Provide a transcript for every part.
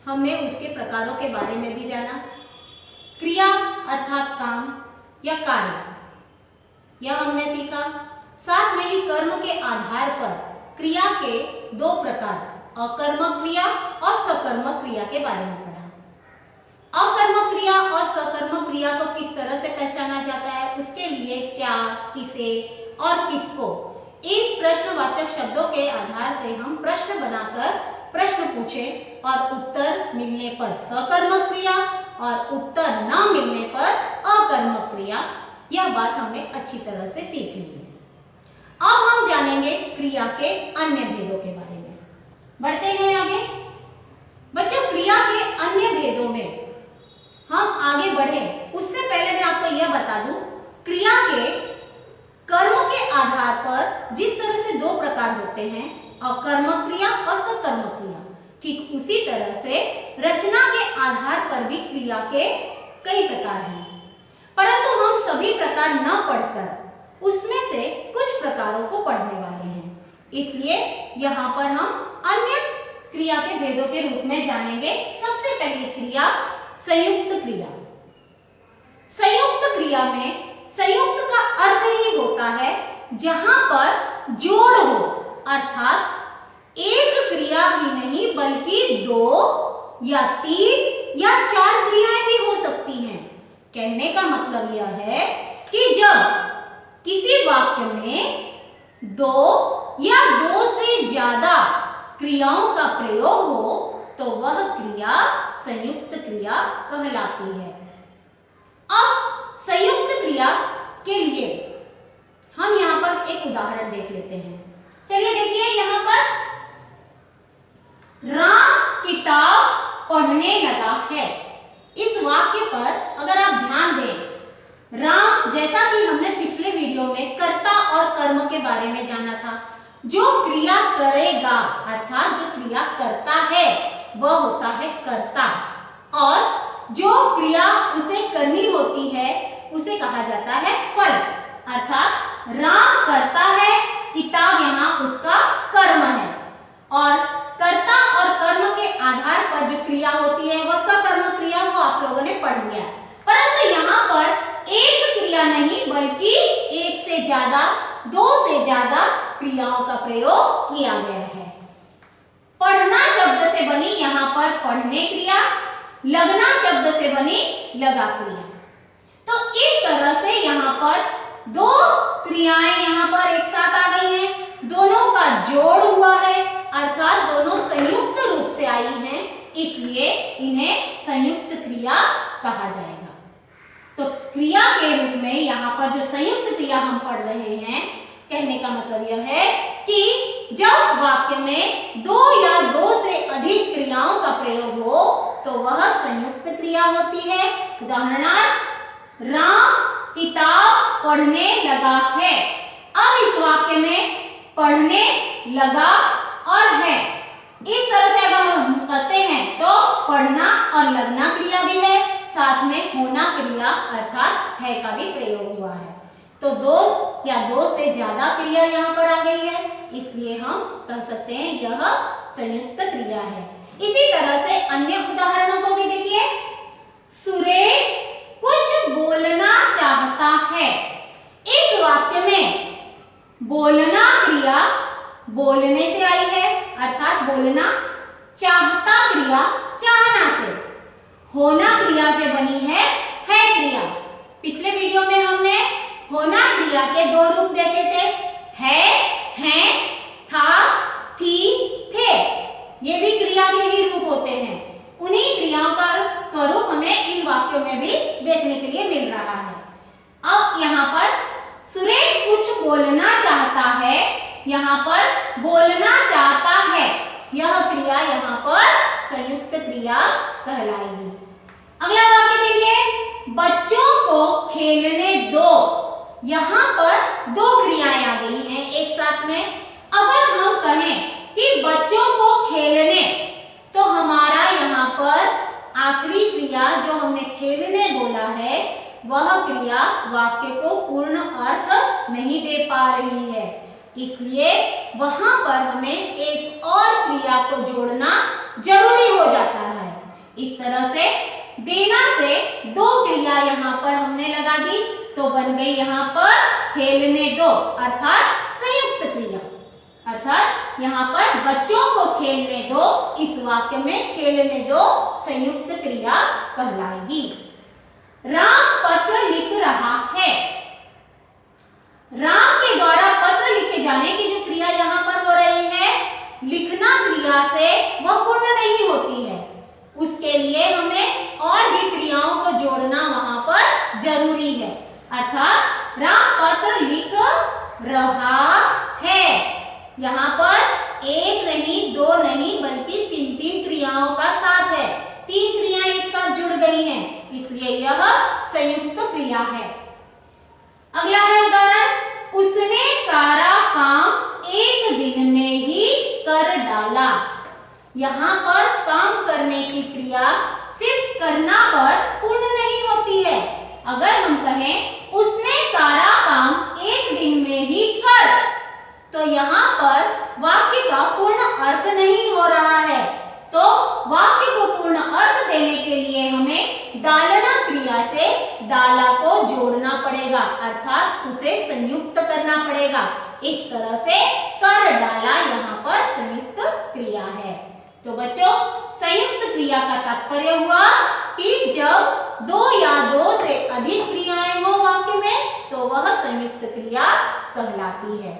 हमने उसके प्रकारों के बारे में भी जाना। क्रिया अर्थात काम या कार्य, यह हमने सीखा। साथ में ही कर्म के आधार पर क्रिया के दो प्रकार, अकर्मक क्रिया और सकर्मक क्रिया के बारे में पढ़ा। अकर्मक क्रिया और सकर्मक क्रिया को किस तरह से पहचाना जाता है, उसके लिए क्या, किसे और किसको, इन प्रश्नवाचक शब्दों के आधार से हम प्रश्न बनाकर प्रश्न पूछे और उत्तर मिलने पर सकर्मक क्रिया और उत्तर न मिलने पर अकर्मक क्रिया, यह बात हमने अच्छी तरह से सीख ली है। अब हम जानेंगे क्रिया के अन्य भेदों के बारे में। बढ़ते हैं आगे। बच्चों, क्रिया के अन्य भेदों में हम आगे बढ़े उससे पहले मैं आपको यह बता दूं, क्रिया के कर्म के आधार पर जिस तरह से दो प्रकार होते हैं, अकर्मक क्रिया और सकर्मक क्रिया, ठीक उसी तरह से रचना के आधार पर भी क्रिया के कई प्रकार हैं। परंतु हम सभी प्रकार न पढ़कर उसमें से कुछ प्रकारों को पढ़ने वाले हैं, इसलिए यहाँ पर हम अन्य क्रिया के भेदों के रूप में जानेंगे। सबसे पहली क्रिया संयुक्त क्रिया। संयुक्त क्रिया में संयुक्त का अर्थ ही होता है जहां पर जोड़ हो, अर्थात एक क्रिया ही नहीं बल्कि 2 या 3 या 4 क्रियाएं भी हो सकती हैं। कहने का मतलब यह है कि जब किसी वाक्य में 2 या 2 से ज्यादा क्रियाओं का प्रयोग हो तो वह क्रिया संयुक्त क्रिया कहलाती है। अब संयुक्त क्रिया के लिए हम यहाँ पर एक उदाहरण देख लेते हैं। चलिए देखिए, यहाँ पर राम किताब पढ़ने लगा है। इस वाक्य पर अगर आप ध्यान दें, राम, जैसा कि हमने पिछले वीडियो में कर्ता और कर्म के बारे में जाना था, जो क्रिया करेगा अर्थात जो क्रिया करता है वह होता है कर्ता, और जो क्रिया उसे करनी होती है उसे कहा जाता है फल। अर्थात राम करता है, किताब यहाँ उसका कर्म है, और कर्ता और कर्म के आधार पर जो क्रिया होती है वह सकर्मक क्रिया, वो आप लोगों ने पढ़ लिया। परंतु यहाँ पर एक क्रिया नहीं बल्कि एक से ज्यादा, 2 से ज्यादा क्रियाओं का प्रयोग किया गया है। पढ़ना शब्द से बनी यहाँ पर पढ़ने क्रिया, लगना शब्द से बनी लगा क्रिया। तो इस तरह से यहाँ पर 2 क्रियाएं यहाँ पर एक साथ आ गई हैं, दोनों का जोड़ हुआ है, अर्थात दोनों संयुक्त रूप से आई हैं, इसलिए इन्हें संयुक्त क्रिया कहा जाएगा। तो क्रिया के रूप में यहाँ पर जो संयुक्त क्रिया हम पढ़ रहे हैं, कहने का मतलब यह है कि जब वाक्य में 2 या 2 से अधिक क्रियाओं का प्रयोग हो तो वह संयुक्त क्रिया होती है। उदाहरणार्थ, राम किताब पढ़ने लगा है। अब इस वाक्य में पढ़ने लगा और है, इस तरह से अगर हम कहते हैं तो पढ़ना और लगना क्रिया भी है, साथ में होना क्रिया अर्थात है का भी प्रयोग हुआ है। तो 2 या 2 से ज्यादा क्रिया यहाँ पर आ गई है, इसलिए हम कह सकते हैं यह संयुक्त क्रिया है। इसी तरह से अन्य उदाहरणों को भी देखिए। सुरेश कुछ बोलना चाहता है। इस वाक्य में बोलना क्रिया बोलने से आई है, अर्थात बोलना, चाहता क्रिया चाहना से, होना क्रिया से बनी है क्रिया। पिछले वीडियो में हमने होना क्रिया के 2 रूप देखे थे, है, हैं, था, थी, थे। ये भी क्रिया के ही रूप होते हैं। उन्हीं क्रियाओं का स्वरूप हमें इन वाक्यों में भी देखने के लिए मिल रहा है। अब यहाँ पर सुरेश कुछ बोलना चाहता है, यहाँ पर बोलना चाहता है, यह क्रिया यहाँ पर संयुक्त क्रिया कहलाएगी। अगला वाक्य देखिए, बच्चों को खेलने दो। यहाँ पर 2 क्रियाएं आ गई हैं एक साथ में। अगर हम कहें कि बच्चों को खेलने, तो हमारा यहाँ पर आखिरी क्रिया जो हमने खेलने बोला है वह क्रिया वाक्य को पूर्ण अर्थ नहीं दे पा रही है, इसलिए वहां पर हमें एक और क्रिया को जोड़ना जरूरी हो जाता है। इस तरह से देना से दो क्रिया यहाँ पर हमने लगा दी तो बन गई यहाँ पर खेलने दो अर्थात संयुक्त क्रिया। अर्थात यहाँ पर बच्चों को खेलने दो, इस वाक्य में खेलने दो संयुक्त क्रिया कहलाएगी। राम पत्र लिख रहा है। राम के द्वारा पत्र लिखे जाने की जो क्रिया यहाँ पर हो रही है, लिखना क्रिया से वह पूर्ण नहीं होती है, उसके लिए हमें और भी क्रियाओं को जोड़ना वहां पर जरूरी है। अर्थात राम पत्र लिख रहा है, यहाँ पर एक नहीं दो नहीं बल्कि तीन तीन क्रियाओं का साथ है, तीन क्रियाएं एक साथ जुड़ गई हैं, इसलिए यह संयुक्त क्रिया है। अगला है उदाहरण, उसने सारा काम एक दिन में ही कर डाला। यहाँ पर काम करने की क्रिया सिर्फ करना पर पूर्ण नहीं होती है। अगर हम कहें उसने सारा काम एक दिन में ही कर, तो यहाँ पर वाक्य का पूर्ण अर्थ नहीं हो रहा है। तो वाक्य को पूर्ण अर्थ देने के लिए हमें डालना क्रिया से डाला को जोड़ना पड़ेगा, अर्थात उसे संयुक्त करना पड़ेगा। इस तरह से कर डाला यहाँ पर संयुक्त क्रिया है। तो बच्चों, संयुक्त क्रिया का तात्पर्य हुआ कि जब दो या दो से अधिक क्रियाएं हो वाक्य में तो वह संयुक्त क्रिया कहलाती है।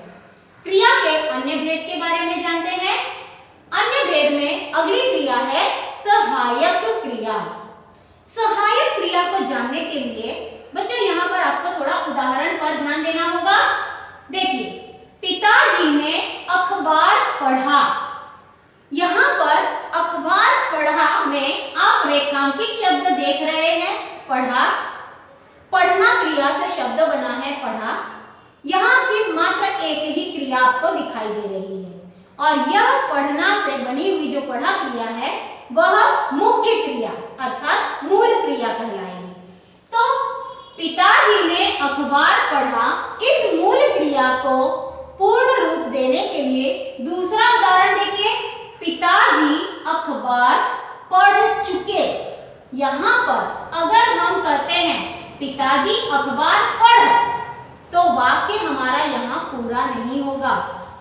क्रिया के अन्य भेद के बारे में जानते हैं। अन्य भेद में अगली क्रिया है सहायक क्रिया। सहायक क्रिया को जानने के लिए बच्चों यहाँ पर आपको थोड़ा उदाहरण पर ध्यान देना होगा। देखिए, पिताजी ने अखबार पढ़ा। यहाँ पर अखबार पढ़ा में आप रेखांकित शब्द देख रहे हैं, पढ़ा। पढ़ना क्रिया से शब्द बना है पढ़ा। यहाँ सिर्फ मात्र एक ही क्रिया आपको दिखाई दे रही है और यह पढ़ना से बनी हुई जो पढ़ा क्रिया है वह मुख्य क्रिया अर्थात मूल क्रिया कहलाएगी। तो पिताजी ने अखबार पढ़ा, इस मूल क्रिया को पूर्ण रूप देने के लिए दूसरा उदाहरण देखिए, पिताजी अखबार पढ़ चुके। यहाँ पर अगर हम कहते हैं पिताजी अखबार पढ़, तो वाक्य हमारा यहाँ पूरा नहीं होगा।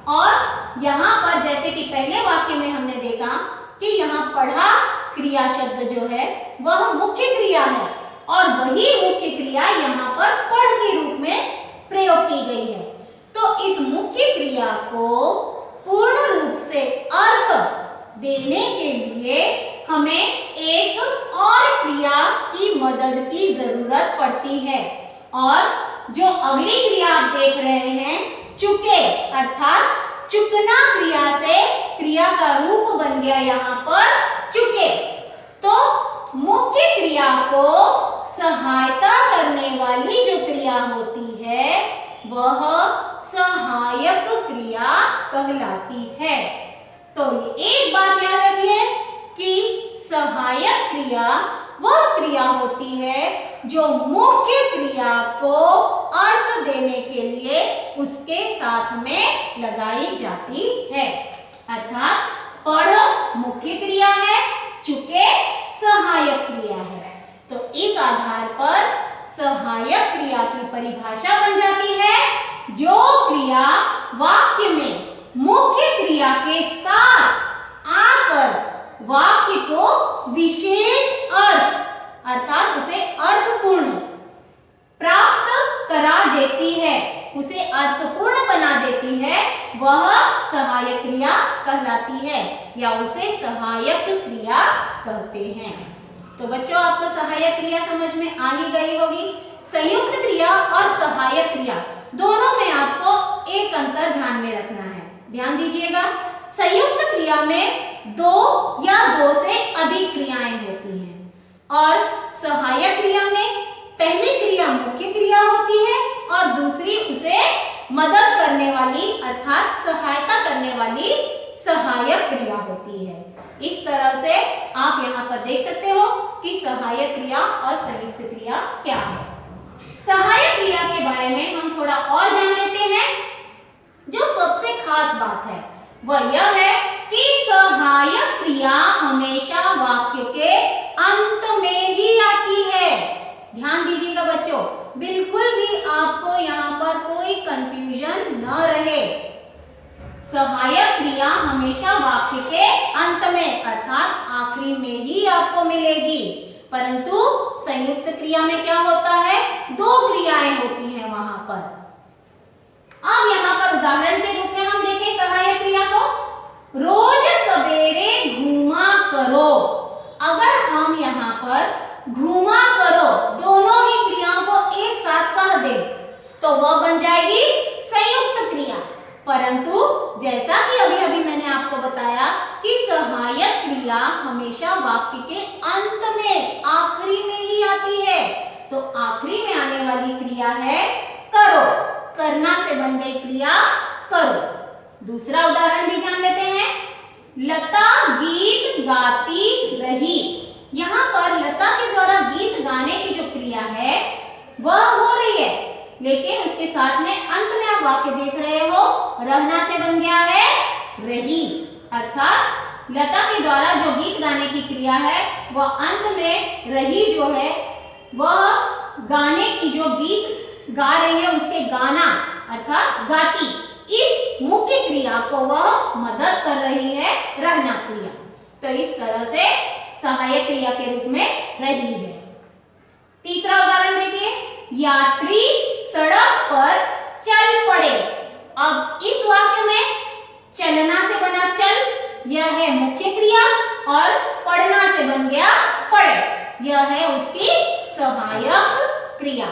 और यहाँ पर जैसे कि पहले वाक्य में हमने देखा कि यहाँ पढ़ा क्रिया शब्द जो है वह मुख्य क्रिया है और वही मुख्य क्रिया यहाँ पर पढ़ के रूप में प्रयोग की गई है। तो इस मुख्य क्रिया को पूर्ण रूप से अर्थ देने के लिए हमें एक और क्रिया की मदद की जरूरत पड़ती है। और जो अगली क्रिया आप देख रहे हैं चुके, अर्थात चुकना क्रिया से क्रिया का रूप बन गया यहाँ पर चुके। तो मुख्य क्रिया को सहायता करने वाली जो क्रिया होती है वह सहायक क्रिया कहलाती है। तो एक बात याद रखिए कि सहायक क्रिया वह क्रिया होती है जो मुख्य क्रिया को अर्थ देने के लिए उसके साथ में लगाई जाती है। अर्थात पढ़ मुख्य क्रिया है, चुके सहायक क्रिया है। तो इस आधार पर सहायक क्रिया की परिभाषा बन जाती है जो क्रिया वाक्य में मुख्य क्रिया के साथ आकर वाक्य को विशेष अर्थ अर्थात उसे अर्थपूर्ण प्राप्त करा देती है, उसे अर्थपूर्ण बना देती है, वह सहायक क्रिया कहलाती है या उसे सहायक क्रिया कहते हैं। तो बच्चों, आपको सहायक क्रिया समझ में आ ही गई होगी। संयुक्त क्रिया और सहायक क्रिया दोनों में आपको एक अंतर ध्यान में रखना है, ध्यान दीजिएगा। संयुक्त क्रिया में दो या दो से अधिक क्रियाएं होती हैं और सहायक क्रिया में पहली क्रिया मुख्य क्रिया होती है और दूसरी उसे मदद करने वाली अर्थात सहायता करने वाली सहायक क्रिया होती है। इस तरह से आप यहाँ पर देख सकते हो कि सहायक क्रिया और संयुक्त क्रिया क्या है। सहायक क्रिया के बारे में हम थोड़ा और जान लेते हैं। जो सबसे खास बात है वह यह है कि सहायक क्रिया हमेशा वाक्य के बिल्कुल भी आपको यहाँ पर कोई कंफ्यूजन न रहे। सहायक क्रिया हमेशा वाक्य के अंत में अर्थात आखिरी में ही आपको मिलेगी, परंतु संयुक्त क्रिया में क्या होता है, दो क्रियाएं होती हैं वहां पर। अब यहाँ पर उदाहरण के रूप में हम देखें सहायक क्रिया को, रोज सवेरे घूमा करो। अगर हम यहाँ पर घूमा करो दोनों ही क्रियाओं को एक साथ कह दें तो वह बन जाएगी संयुक्त क्रिया, परंतु जैसा कि अभी अभी मैंने आपको बताया कि सहायक क्रिया हमेशा वाक्य के अंत में आखिरी में ही आती है, तो आखिरी में आने वाली क्रिया है करो, करना से बन गई क्रिया करो। दूसरा उदाहरण भी जान लेते हैं, लता गीत गाती रही। यहाँ पर लता के द्वारा गीत गाने की जो क्रिया है वह हो रही है, लेकिन उसके साथ में अंत में आप वाक्य देख रहे हो रहना से बन गया है रही, अर्थात लता के द्वारा जो गीत गाने की क्रिया है वह अंत में रही जो है वह गाने की जो गीत गा रही है उसके गाना अर्थात गाती, इस मुख्य क्रिया को वह मदद कर रही है रहना क्रिया। तो इस तरह से सहायक क्रिया के रूप में रही है। तीसरा उदाहरण देखिए, यात्री सड़क पर चल पड़े। अब इस वाक्य में चलना से बना चल, यह है मुख्य क्रिया, और पढ़ना से बन गया पढ़े, यह है उसकी सहायक क्रिया।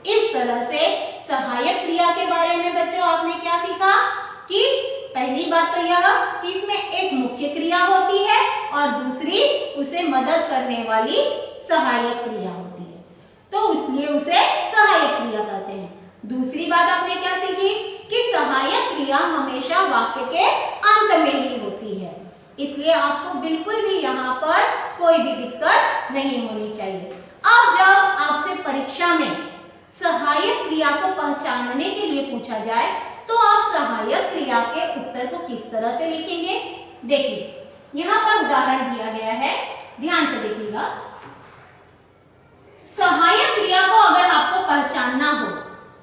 इस तरह से सहायक क्रिया के बारे में बच्चों आपने क्या सीखा कि पहली बात तो यह कि इसमें एक मुख्य क्रिया होती है और दूसरी उसे मदद करने वाली सहायक क्रिया होती है, तो इसलिए उसे सहायक क्रिया कहते हैं। दूसरी बात आपने क्या सीखी कि सहायक क्रिया हमेशा वाक्य के अंत में ही होती है, इसलिए आपको बिल्कुल भी यहाँ पर कोई भी दिक्कत नहीं होनी चाहिए। अब जब आपसे परीक्षा में सहायक क्रिया को पहचानने के लिए पूछा जाए तो आप सहायक क्रिया के उत्तर को किस तरह से लिखेंगे, देखिए यहाँ पर उदाहरण दिया गया है, ध्यान से देखिएगा। सहायक क्रिया को अगर आपको पहचानना हो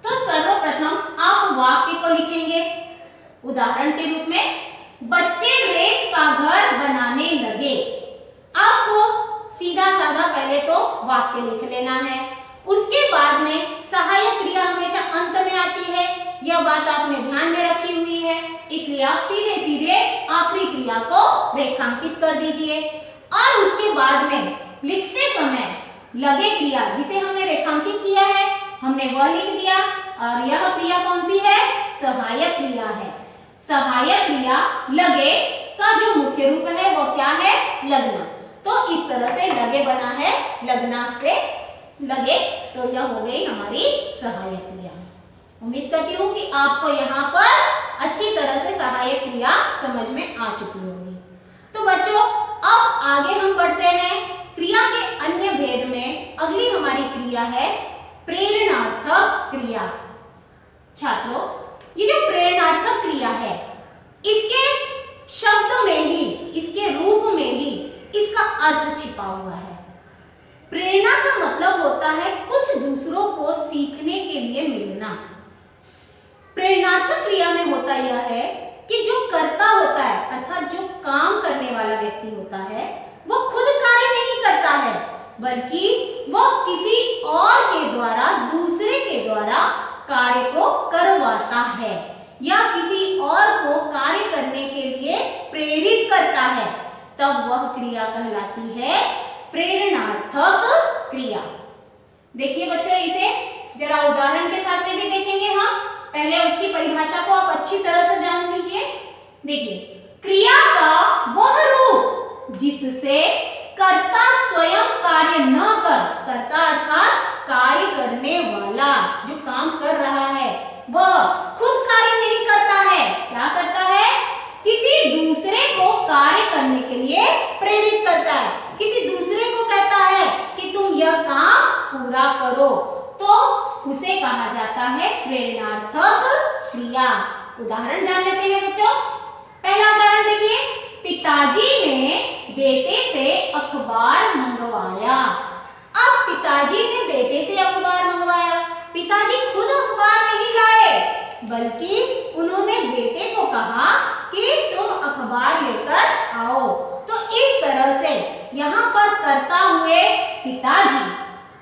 तो सर्वप्रथम आप वाक्य को लिखेंगे। उदाहरण के रूप में, बच्चे रेत का घर बनाने लगे। आपको सीधा साधा पहले तो वाक्य लिख लेना है, उसके बाद में सहायक क्रिया हमेशा अंत में आती है, यह बात आपने ध्यान में रखी हुई है, इसलिए आप सीधे सीधे आखिरी क्रिया को रेखांकित कर दीजिए। और उसके बाद में लिखते समय लगे क्रिया जिसे हमने रेखांकित किया है हमने वह लिख दिया, और यह क्रिया कौन सी है, सहायक क्रिया है। सहायक क्रिया लगे का जो मुख्य रूप है वो क्या है, लगना, तो इस तरह से लगे बना है, लगना से लगे, तो यह हो गई हमारी सहायक क्रिया। उम्मीद करती हूँ कि आपको यहाँ पर अच्छी तरह से सहायक क्रिया समझ में आ चुकी होगी। तो बच्चों अब आगे हम बढ़ते हैं क्रिया के अन्य भेद में। अगली हमारी क्रिया है प्रेरणार्थक क्रिया। छात्रों, ये जो प्रेरणार्थक क्रिया है इसके शब्द में ही, इसके रूप में ही इसका अर्थ छिपा हुआ है। प्रेरणा का मतलब होता है कुछ दूसरों को सीखने के लिए मिलना। प्रेरणार्थक क्रिया में होता यह है कि जो कर्ता होता है अर्थात जो काम करने वाला व्यक्ति होता है वो खुद कार्य नहीं करता है, बल्कि वह किसी और के द्वारा, दूसरे के द्वारा कार्य को करवाता है या किसी और को कार्य करने के लिए प्रेरित करता है, तब वह क्रिया कहलाती है प्रेरणार्थक क्रिया। देखिए बच्चों, इसे जरा उदाहरण के साथ में भी देखेंगे हम। पहले उसकी परिभाषा को आप अच्छी तरह से जान लीजिए। देखिए, क्रिया का वह रूप जिससे कर्ता स्वयं कार्य न कर, कर्ता अर्थात कार्य करने वाला जो काम कर रहा है वह खुद कार्य नहीं करता है, क्या करता है, किसी दूसरे को कार्य करने के लिए प्रेरित करता है, किसी दूसरे को कहता है कि तुम यह काम पूरा करो, तो उसे कहा जाता है प्रेरणार्थक क्रिया। उदाहरण जान लेते हैं बच्चों। पहला उदाहरण देखिए, पिताजी ने बेटे से अखबार मंगवाया। अब पिताजी ने बेटे से अखबार मंगवाया, पिताजी खुद अखबार नहीं लाए, बल्कि उन्होंने बेटे को कहा कि तुम अखबार लेकर आओ। तो इस तरह से यहाँ पर करता हुए पिताजी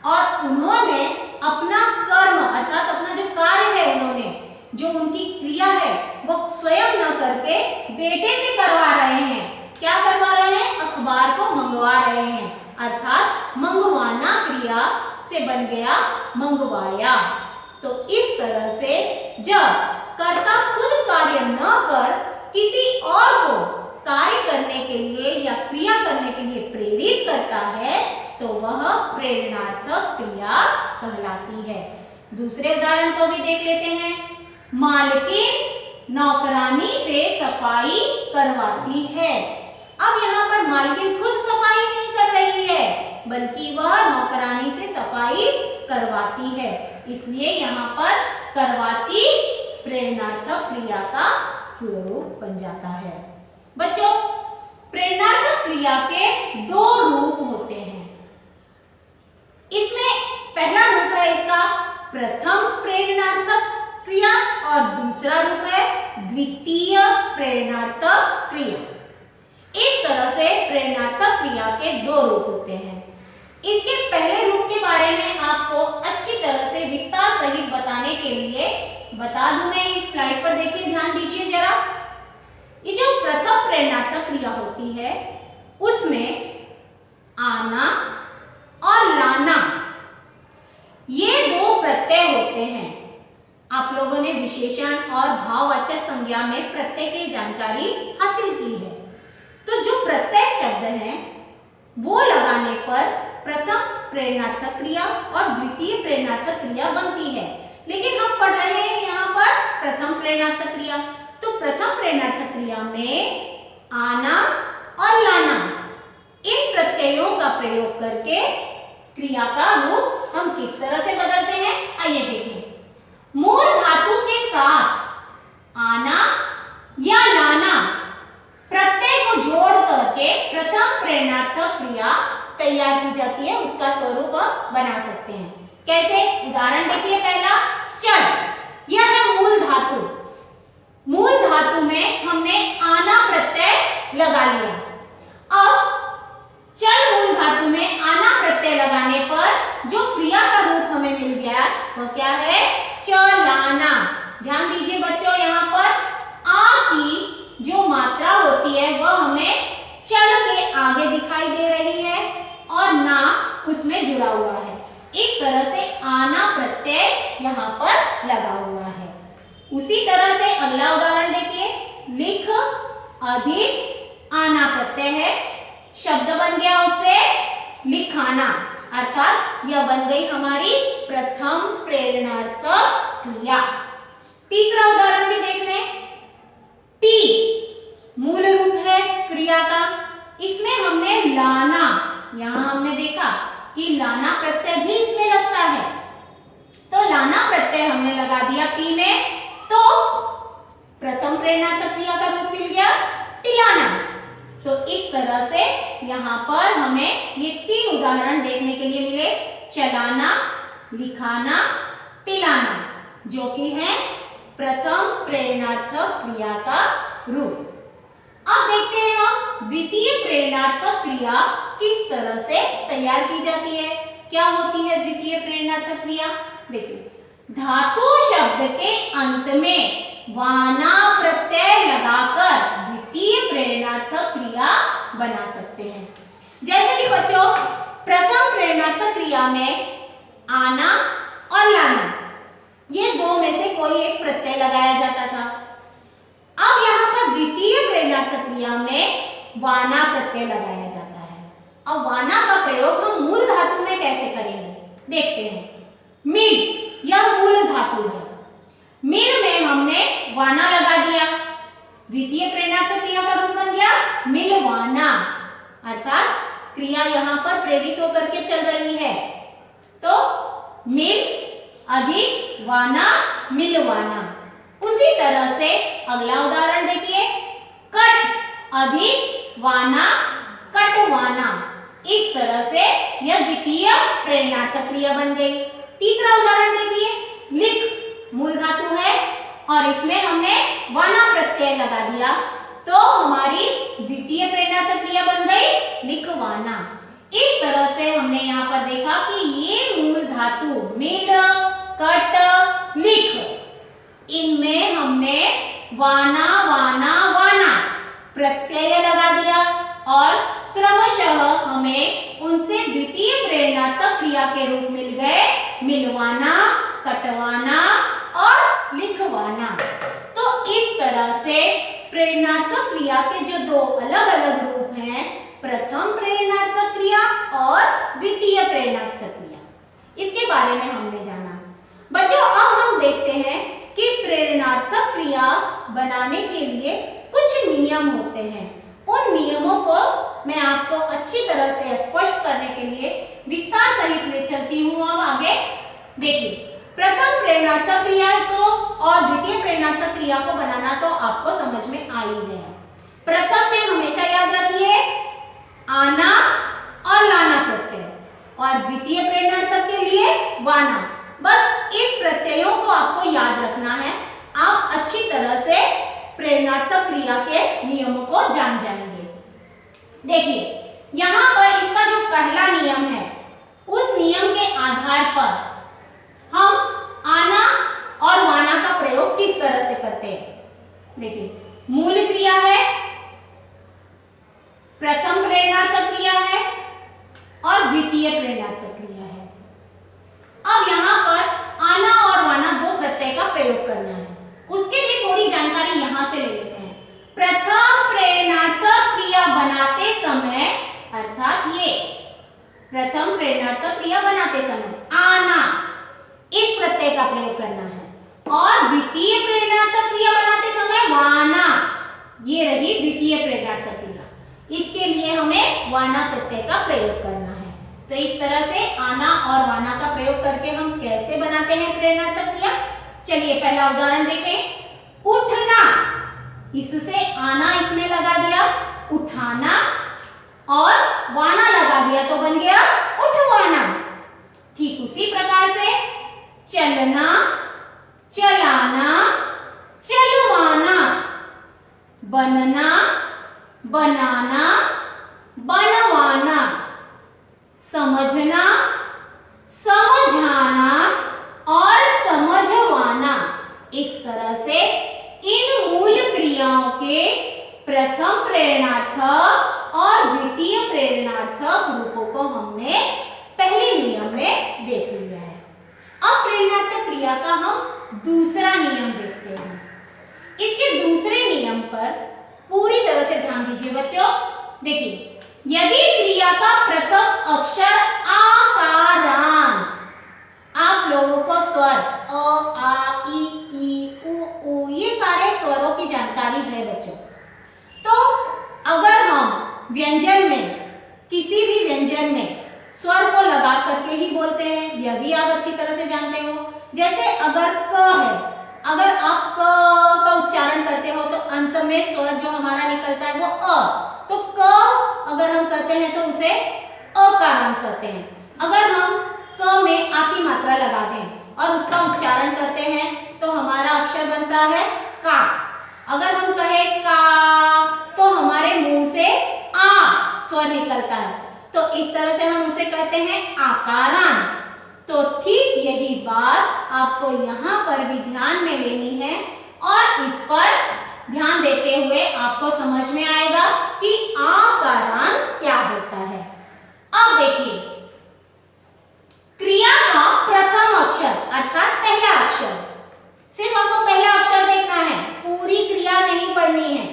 और उन्होंने अपना कर्म अर्थात अपना जो कार्य है, उन्होंने जो उनकी क्रिया है वो स्वयं न करके बेटे से करवा रहे हैं। क्या करवा रहे हैं? अखबार को मंगवा रहे हैं, अर्थात मंगवाना क्रिया से बन गया मंगवाया। तो इस तरह से जब कर्ता खुद कार्य न कर किसी और को कार्य करने के लिए या क्रिया करने के लिए प्रेरित करता है तो वह प्रेरणार्थक क्रिया कहलाती है। दूसरे उदाहरण को भी देख लेते हैं। मालकिन नौकरानी से सफाई करवाती है। अब यहाँ पर मालकिन खुद सफाई नहीं कर रही है, बल्कि वह नौकरानी से सफाई करवाती है, इसलिए यहाँ पर करवाती प्रेरणार्थक क्रिया का स्वरूप बन जाता है। बच्चों, प्रेरणार्थक क्रिया के दो रूप होते हैं। इसमें पहला रूप है इसका प्रथम प्रेरणार्थक क्रिया और दूसरा रूप है द्वितीय प्रेरणार्थक क्रिया। इस तरह से प्रेरणार्थक क्रिया के दो रूप होते हैं। इसके पहले रूप के बारे में आपको अच्छी तरह से विस्तार सहित बताने के लिए बता दूं मैं इस स्लाइड पर, देखिए ध्यान दीजिए जरा। ये जो प्रथम प्रेरणार्थक क्रिया होती है उसमें आना और लाना ये दो प्रत्यय होते हैं। आप लोगों ने विशेषण और भाववाचक संज्ञा में प्रत्यय की जानकारी हासिल की है। तो जो प्रत्यय शब्द है वो लगाने पर प्रथम प्रेरणार्थक क्रिया और द्वितीय प्रेरणार्थक क्रिया बनती है, लेकिन हम पढ़ रहे हैं यहाँ पर प्रथम प्रेरणार्थक क्रिया। तो प्रथम प्रेरणार्थक क्रिया में आना और लाना इन प्रत्ययों का प्रयोग करके क्रिया का रूप हम किस तरह से बदलते हैं, आइए देखें। मूल धातु के साथ आना या लाना प्रत्यय को जोड़ करके प्रथम प्रेरणार्थक क्रिया तैयार की जाती है, उसका स्वरूप हम बना सकते हैं। कैसे? उदाहरण देखिए। पहला चल, यह है मूल धातु। मूल धातु में हमने आना प्रत्यय लगा लिया। अब चल मूल धातु में आना प्रत्यय लगाने पर जो क्रिया का रूप हमें मिल गया वह क्या है? चलाना। ध्यान दीजिए बच्चों, यहाँ पर आ की जो मात्रा होती है वह हमें चल के आगे दिखाई दे रही है और ना उसमें जुड़ा हुआ है। इस तरह से आना प्रत्यय यहाँ पर लगा हुआ है। उसी तरह से अगला उदाहरण देखिए। लिख अधिक आना प्रत्यय है, शब्द बन गया उससे लिखाना, अर्थात यह बन गई हमारी प्रथम प्रेरणार्थक क्रिया। तीसरा उदाहरण भी देख लें। पी मूल रूप है क्रिया का, इसमें हमने लाना, यहां हमने देखा कि लाना प्रत्यय भी इसमें लगता है, तो लाना प्रत्यय हमने लगा दिया पी में, तो प्रथम प्रेरणार्थक क्रिया का रूप मिल गया पिलाना। तो इस तरह से यहाँ पर हमें ये तीन उदाहरण देखने के लिए मिले, चलाना, लिखाना, पिलाना, जो कि है प्रथम प्रेरणार्थक क्रिया का रूप। अब देखते हैं हम द्वितीय प्रेरणार्थक क्रिया किस तरह से तैयार की जाती है। क्या होती है द्वितीय प्रेरणार्थक क्रिया? देखिए, धातु शब्द के अंत में वाना प्रत्यय लगाकर द्वितीय प्रेरणार्थक क्रिया बना सकते हैं। जैसे कि बच्चों, प्रथम प्रेरणार्थक क्रिया में आना और लाना ये दो में से कोई एक प्रत्यय लगाया जाता था। अब यहाँ पर द्वितीय प्रेरणार्थक क्रिया में वाना प्रत्यय लगाया जाता है। अब वाना का प्रयोग हम मूल धातु में कैसे करेंगे, देखते हैं। मिल यह मूल धातु है, मिल में हमने वाना लगा दिया, द्वितीय प्रेरणार्थक क्रिया का रूप बन गया मिलवाना, अर्थात क्रिया यहाँ पर प्रेरित होकर के चल रही है। तो मिल अधिक वाना मिलवाना। उसी तरह से अगला उदाहरण देखिए। कट अधिक वाना कटवाना। इस तरह से यह द्वितीय प्रेरणार्थक क्रिया बन गई। तीसरा उदाहरण देखिए। लिख मूल धातु है और इसमें हमने वाना प्रत्यय लगा दिया तो हमारी द्वितीय प्रेरणार्थक क्रिया बन गई लिखवाना। इस तरह से हमने यहाँ पर देखा कि ये मूल धातु मिल, कट, लिख, इनमें हमने वाना वाना वाना प्रत्यय लगा दिया और क्रमशः हमें उनसे द्वितीय प्रेरणार्थक क्रिया के रूप मिल गए मिलवाना, कटवाना और लिखवाना। तो इस तरह से प्रेरणार्थक क्रिया के जो दो अलग अलग रूप हैं, प्रथम प्रेरणार्थक क्रिया और द्वितीय प्रेरणार्थक क्रिया, इसके बारे में हमने जाना। बच्चों अब हम देखते हैं कि प्रेरणार्थक क्रिया बनाने के लिए कुछ नियम होते हैं। उन नियमों को मैं आपको अच्छी तरह से स्पष्ट करने के लिए विस्तार सहित ले चलती हूँ। अब आगे देखिए, प्रथम प्रेरणार्थक क्रिया को और द्वितीय प्रेरणार्थक क्रिया को बनाना तो आपको समझ में आ ही गया। प्रथम में हमेशा याद रखिए आना और लाना प्रत्यय और द्वितीय प्रेरणार्थक के लिए वाना। बस इन प्रत्ययों को आपको याद रखना है, आप अच्छी तरह से प्रेरणार्थक क्रिया के नियमों को जान जाएंगे। देखिए यहाँ पर इसका जो पहला नियम है उस नियम के आधार पर हम आना और वाना का प्रयोग किस तरह से करते हैं। देखिए मूल क्रिया है, प्रथम प्रेरणार्थक क्रिया है और द्वितीय प्रेरणार्थक क्रिया है। अब यहाँ पर आना और वाना दो प्रत्यय का प्रयोग करना है, उसके लिए थोड़ी जानकारी यहाँ से ले लेते हैं। प्रथम प्रेरणार्थक क्रिया बनाते समय अर्थात ये प्रथम प्रेरणार्थक क्रिया बनाते समय आना इस प्रत्यय का प्रयोग करना है और द्वितीय प्रेरणार्थक क्रिया बनाते समय वाना, ये रही द्वितीय प्रेरणार्थक क्रिया, इसके लिए हमें वाना प्रत्यय का प्रयोग करना है। तो इस तरह से आना और वाना का प्रयोग करके हम कैसे बनाते हैं प्रेरणार्थक क्रिया, चलिए पहला उदाहरण देखें। उठना, इससे आना इसमें लगा दिया उठाना और वाना लगा दिया तो बन गया उठवाना। ठीक उसी प्रकार से चलना, चलाना, चलवाना, बनना, बनाना, बनवाना, समझना, समझाना और समझवाना। इस तरह से इन मूल क्रियाओं के प्रथम प्रेरणार्थक और द्वितीय प्रेरणार्थक रूपों को हमने पहले नियम में देख लिया है। अब प्रेरणार्थक क्रिया का हम दूसरा नियम देखते हैं। इसके दूसरे नियम पर पूरी तरह से ध्यान दीजिए बच्चों। देखिए यदि क्रिया का प्रथम अक्षर आकारांत, आप लोगों को स्वर अ आ इ उ ये सारे स्वरों की जानकारी है बच्चों, तो अगर हम व्यंजन में किसी भी व्यंजन में स्वर को लगा करके ही बोलते हैं, यह भी आप अच्छी तरह से जानते हो। जैसे अगर क है, अगर आप क का उच्चारण करते हो तो अंत में स्वर जो हमारा निकलता है वो अ, तो क अगर हम कहते हैं तो उसे अकारांत कहते हैं। अगर हम क में आ की मात्रा लगा दें और उसका उच्चारण करते हैं तो हमारा अक्षर बनता है का। अगर हम कहें का तो हमारे मुंह से आ स्वर निकलता है, तो इस तरह से हम उसे कहते हैं आकारांत। तो ठीक यही बात आपको यहाँ पर भी ध्यान में लेनी है और इस पर ध्यान देते हुए आपको समझ में आएगा कि आकारांत क्या होता है। अब देखिए क्रिया का प्रथम अक्षर अर्थात पहला अक्षर, सिर्फ आपको पहला अक्षर देखना है, पूरी क्रिया नहीं पढ़नी है।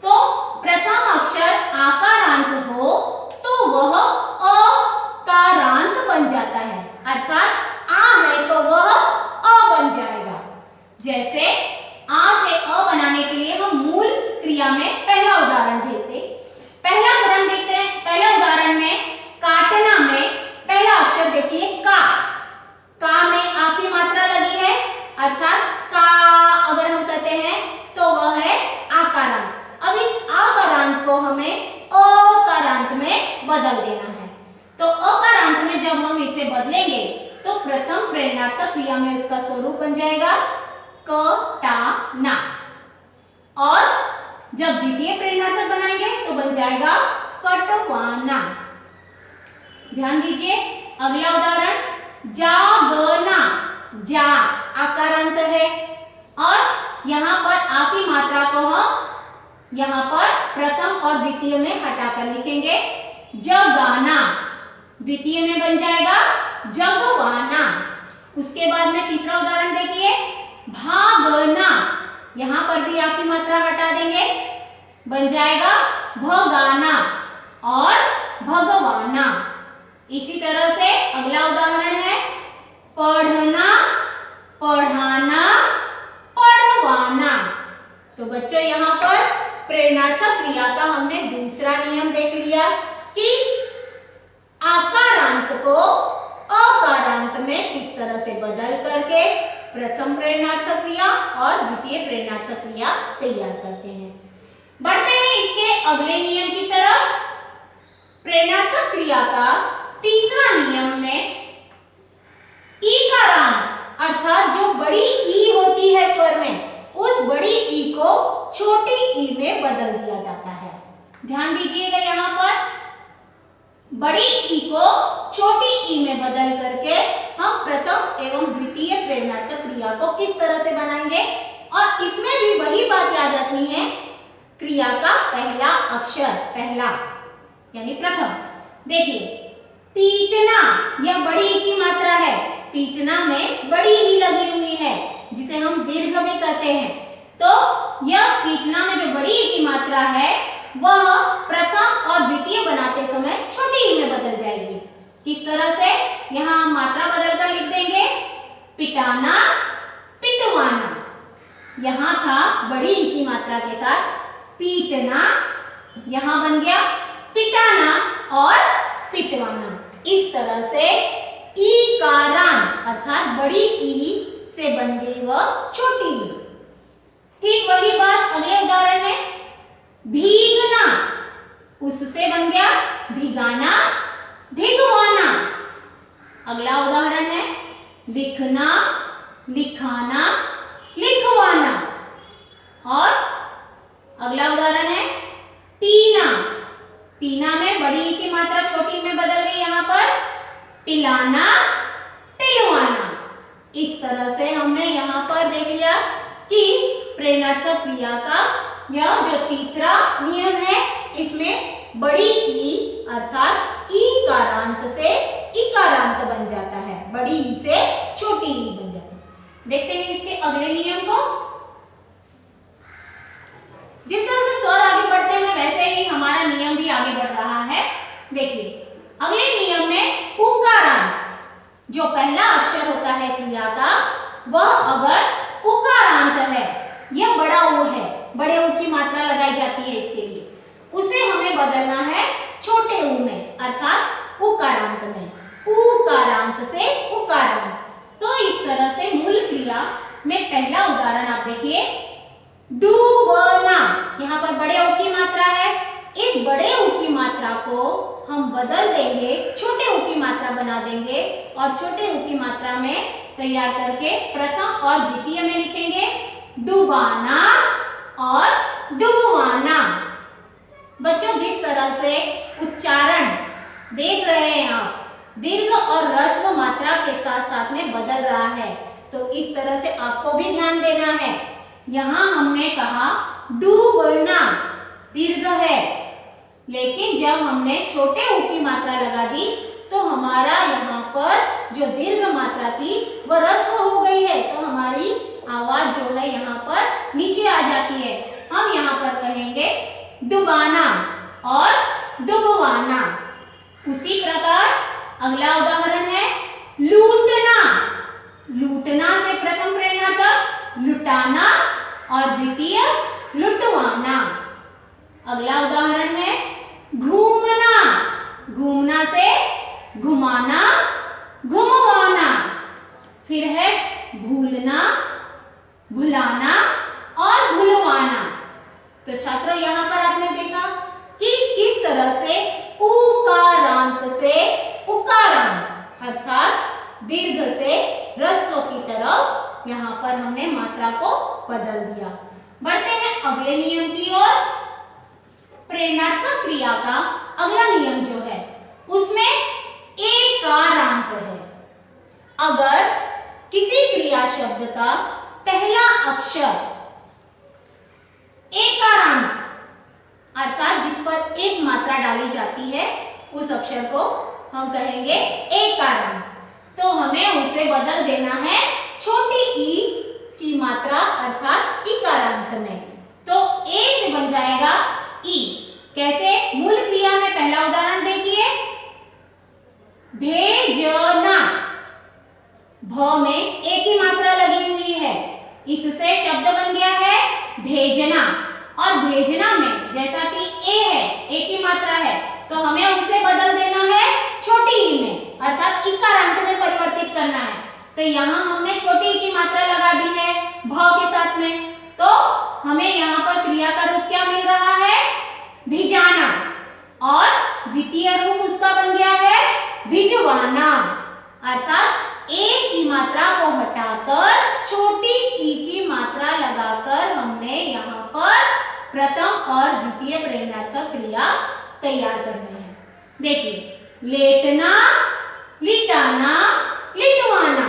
तो प्रथम अक्षर आकारांत हो तो वह अकारांत बन जाता है, अर्थात आ है तो वह अ बन जाएगा। जैसे आ से अ बनाने के लिए हम मूल क्रिया में पहला उदाहरण देखते हैं। पहले उदाहरण में काटना में पहला अक्षर देखिए का में आ की मात्रा लगी है, अर्थात का अगर हम कहते हैं तो वह है आकारांत। अब इस आकारांत को हमें अकारांत में बदल देना है। तो अकारांत में जब हम इसे बदलेंगे तो प्रथम प्रेरणार्थक क्रिया में उसका स्वरूप जाएगा कटाना। और जब द्वितीय प्रेरणार्थक बनाएंगे तो बन जाएगा कटवाना। ध्यान दीजिए अगला उदाहरण, जागना। जा आकारांत है और यहाँ पर आ की मात्रा को हम यहाँ पर प्रथम और द्वितीय में हटाकर लिखेंगे जगाना। द्वितीय में बन जाएगा जगवाना। उसके बाद में तीसरा उदाहरण देखिए, भागना। यहाँ पर भी आ की मात्रा हटा देंगे, बन जाएगा भगाना और भगवाना। इसी तरह से अगला उदाहरण है पढ़ना, पढ़ाना, पढ़वाना। तो बच्चों यहाँ पर प्रेरणार्थक क्रिया का हमने दूसरा नियम देख लिया कि आकारांत को अकारांत में किस तरह से बदल करके प्रथम प्रेरणार्थक क्रिया और द्वितीय प्रेरणार्थक क्रिया तैयार करते हैं। बढ़ते हैं इसके अगले नियम की तरफ। प्रेरणार्थक क्रिया का तीसरा नियम में ईकारांत अर्थात जो बड़ी ई होती है स्वर में, उस बड़ी ई को छोटी ई में बदल दिया जाता है। ध्यान दीजिएगा यहाँ पर बड़ी ई को छोटी ई में बदल करके हम प्रथम एवं द्वितीय प्रेरणार्थक क्रिया को किस तरह से बनाएंगे। और इसमें भी वही बात याद रखनी है, क्रिया का पहला अक्षर, पहला यानी प्रथम। देखिए पीटना, यह बड़ी ई की मात्रा है, पीटना में बड़ी ई लगी हुई है जिसे हम दीर्घ भी कहते हैं। तो यह पीटना में जो बड़ी ई की मात्रा है वह प्रथम और द्वितीय बनाते समय छोटी ई में बदल जाएगी। किस तरह से, यहाँ हम मात्रा बदलकर लिख देंगे पिटाना, पिटवाना। यहाँ था बड़ी ई की मात्रा के साथ पीटना, यहाँ बन गया पिटाना और पिटवाना। इस तरह से ईकारांत अर्थात बड़ी ई से बन गई वह छोटी ई। ठीक वही बात अगले उदाहरण में, भीगना, उससे बन गया भिगाना, भिगवाना। अगला उदाहरण है लिखना, लिखाना, लिखवाना। और अगला उदाहरण है पीना, पीना में बड़ी ई की मात्रा छोटी में बदल गई, यहाँ पर पिलाना, पिलवाना। इस तरह से हमने यहाँ पर देख लिया कि प्रेरणार्थक क्रिया का यह जो तीसरा नियम है, इसमें बड़ी ई अर्थात ईकारांत से इकारांत बन जाता है, बड़ी ई से छोटी ई बन जाता है। देखते हैं इसके अगले नियम को। जिस तरह से स्वर आगे बढ़ते हैं वैसे ही हमारा नियम भी आगे बढ़ रहा है। देखिए अगले नियम में उकारांत, जो पहला अक्षर होता है क्रिया का, वह अगर उकारांत है, यह बड़ा ऊ है, बड़े ऊ की मात्रा लगाई जाती है इसके लिए, उसे हमें बदलना है छोटे ऊ में अर्थात उकारांत में, उकारांत से उकारांत। तो इस तरह से मूल क्रिया में पहला उदाहरण आप देखिए, डूबना। यहाँ पर बड़े ऊ की मात्रा है, इस बड़े ऊ की मात्रा को हम बदल देंगे, छोटे ऊ की मात्रा बना देंगे और छोटे ऊ की मात्रा में तैयार करके प्रथम और द्वितीय में लिखेंगे डुबाना और डुबवाना। बच्चों जिस तरह से उच्चारण देख रहे हैं आप, दीर्घ और ह्रस्व मात्रा के साथ साथ में बदल रहा है, तो इस तरह से आपको भी ध्यान देना है। यहाँ हमने कहा डूबना दीर्घ है, लेकिन जब हमने छोटे ऊ की मात्रा लगा दी तो हमारा यहाँ पर जो दीर्घ मात्रा थी वह ह्रस्व हो गई है, तो हमारी आवाज जो है यहाँ पर नीचे आ जाती है। हम यहाँ पर कहेंगे डुबाना और डुबवाना। उसी प्रकार अगला उदाहरण है लूटना। लूटना से प्रथम प्रेरणार्थक लुटाना और द्वितीय लुटवाना। अगला उदाहरण है घूमना। घूमना से घुमाना, घुमवाना। फिर है भूलना, भुलाना और भुलवाना। तो छात्रों यहाँ पर आपने देखा कि किस तरह से उकारांत से उकारांत अर्थात दीर्घ से ह्रस्व की तरफ यहाँ पर हमने मात्रा को बदल दिया। बढ़ते हैं अगले नियम की ओर। प्रेरणात्मक क्रिया का अगला नियम जो है उसमें एकारांत है। अगर किसी क्रिया शब्द का पहला अक्षर एकारांत अर्थात जिस पर एक मात्रा डाली जाती है उस अक्षर को हम कहेंगे एकारांत, तो हमें उसे बदल देना है छोटी ई की मात्रा अर्थात इकारांत में। तो ए से बन जाएगा ई। कैसे? मूल क्रिया में पहला उदाहरण देखिए, भेजना। भ में ए की मात्रा लगी हुई है, इससे शब्द बन गया है भेजना। और भेजना में जैसा कि ए है, ए की मात्रा है, तो हमें उसे बदल देना है छोटी ई में अर्थात इकारांत में परिवर्तित करना है। तो यहाँ हमने छोटी ई की मात्रा लगा दी है भ के साथ में, तो हमें यहाँ पर क्रिया का रूप क्या मिल रहा है? भिजाना। और द्वितीय रूप उसका बन गया है भिजवाना अर्थात ए की मात्रा को हटाकर छोटी ई की मात्रा लगाकर हमने यहाँ पर प्रथम और द्वितीय प्रेरणार्थक क्रिया तैयार करनी है। देखिए, लेटना, लिटाना, लिटवाना,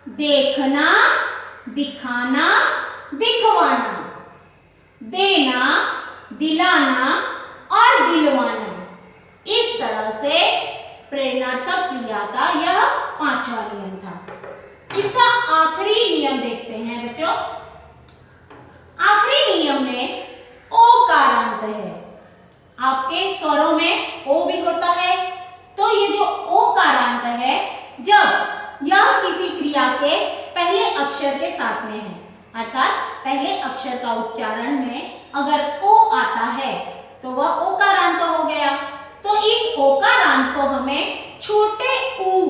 देखना, दिखाना, दिखवाना, देना, दिलाना और दिलवाना। इस तरह से प्रेरणार्थक क्रिया का यह पांचवा नियम था। इसका आखिरी नियम देखते हैं बच्चों। आखिरी नियम में ओकारांत है। आपके स्वरों में ओ भी होता है, तो ये जो ओकारांत है, जब यह किसी क्रिया के पहले अक्षर के साथ में है अर्थात पहले अक्षर का उच्चारण में अगर ओ आता है तो वह ओकारांत हो गया। तो इस ओकारांत को हमें छोटे ऊ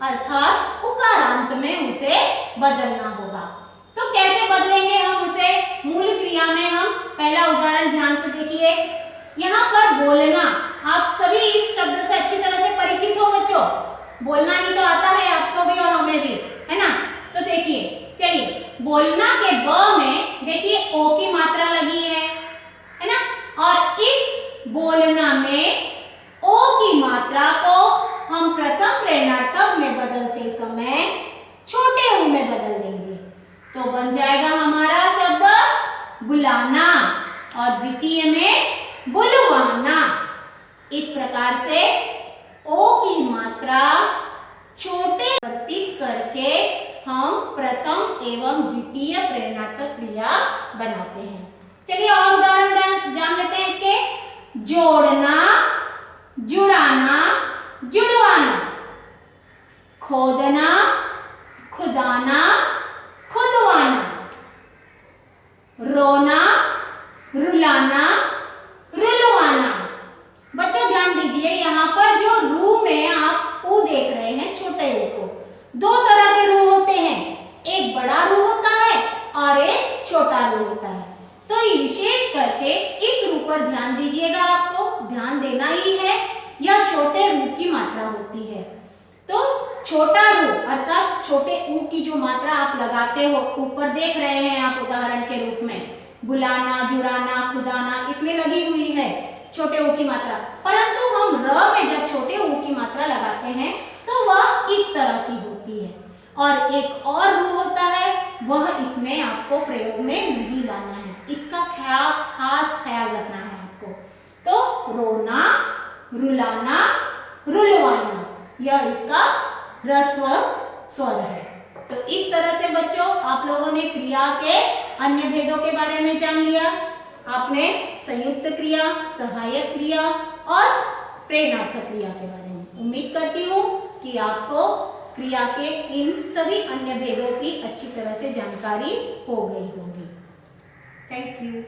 अर्थात उकारांत में उसे बदलना होगा। तो कैसे बदलेंगे हम उसे? मूल क्रिया में हम पहला उदाहरण ध्यान से देखिए। यहाँ पर बोलना, आप सभी इस शब्द से अच्छी तरह से परिचित हो बच्चों। बोलना ही तो आता है आपको भी और हमें भी, है ना? तो देखिए, चलिए, बोलना के ब में देखिए ओ की मात्रा लगी है ना? और इस बोलना में ओ की मात्रा को हम प्रथम प्रेरणार्थक में बदलते समय छोटे ऊ में बदल देंगे, तो बन जाएगा हमारा शब्द बुलाना और द्वितीय में बुलवाना। इस प्रकार से ओ की मात्रा छोटे परिवर्तित करके हम प्रथम एवं द्वितीय प्रेरणार्थक क्रिया बनाते हैं। चलिए और उदाहरण जान लेते हैं इसके। जोड़ना, जुड़ाना, जुड़वाना, खोदना, खुदाना, खुदवाना, रोना, रुलाना, रुलवाना। बच्चों ध्यान दीजिए, यहाँ पर जो रू में आप ऊ देख रहे हैं, छोटे ऊ को, दो तरह के रू होते हैं, एक बड़ा रू होता है और एक छोटा रू होता है। तो विशेष करके इस रू पर ध्यान दीजिएगा, आपको ध्यान देना ही है। यह छोटे रू की मात्रा होती है। तो छोटा रू अर्थात छोटे ऊ की जो मात्रा आप लगाते हो, ऊपर देख रहे हैं आप उदाहरण के रूप में, बुलाना, जुड़ाना, खुदाना, इसमें लगी हुई है छोटे ऊ की मात्रा। परंतु हम र में जब छोटे ऊ की मात्रा लगाते हैं तो वह इस तरह की होती है। और एक और रू होता है, वह इसमें आपको प्रयोग में नहीं लाना है, इसका खास ख्याल रखना है आपको। तो रोना, रुलाना, रुलवाना, यह इसका ह्रस्व स्वर है। तो इस तरह से बच्चों आप लोगों ने क्रिया के अन्य भेदों के बारे में जान लिया। आपने संयुक्त क्रिया, सहायक क्रिया और प्रेरणार्थक क्रिया के बारे में। उम्मीद करती हूँ कि आपको क्रिया के इन सभी अन्य भेदों की अच्छी तरह से जानकारी हो गई होगी। Thank you.